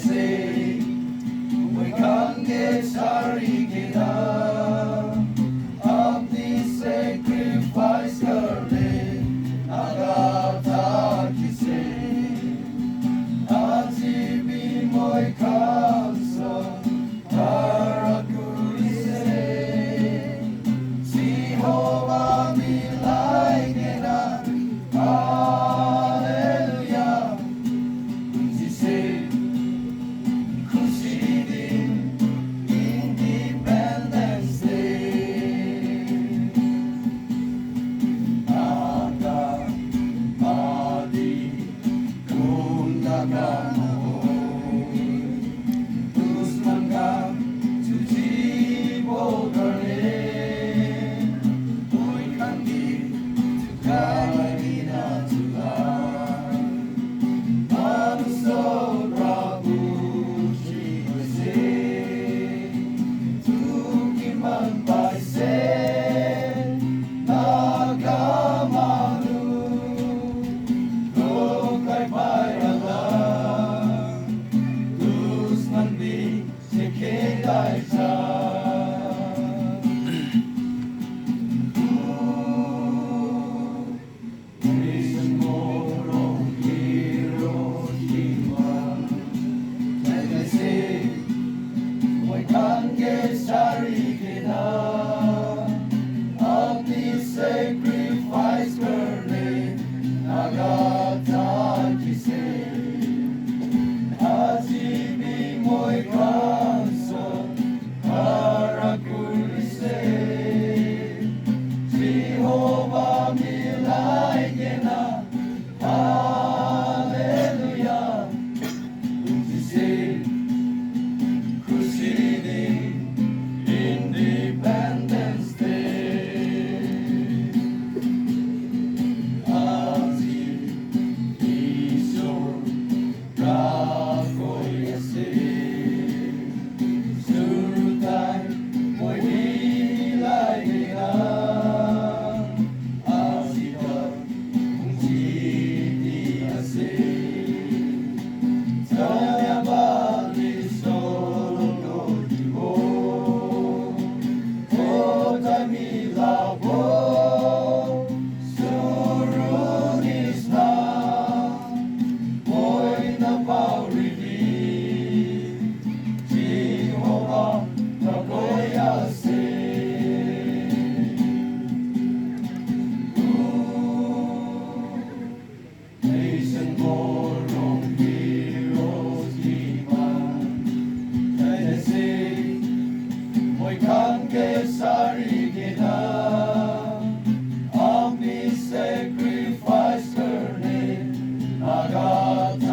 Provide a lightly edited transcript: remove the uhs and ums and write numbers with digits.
say, we can't get sorry, get up. Of this sacrifice, girlie, 나가다 기세. 아집이 모이 감사, 바라꾸리세. 지호와 밀라이게나, 할렐루야. 지세, 쿠시딘, Independence Day. 아가, 마디, 군다가 sacrifice, girlie, 나가다 기세. 아집이 모이 감사, 바라꾸리세. 지호바 밀라이게나, 할렐루야. 지세, 쿠시딘, Independence Day. 아직 이솔 라고이세. 수루타이 모이라이게나. 아직은 웅지디아세. 자야바리 소로도리고. Milavo, Surunisna, Moina Pauridi, Jehovah, Nagoyase. Nation born on heroes, Tennessee, Moi Kange Sarigina. Of this sacrifice, girlie, 나가다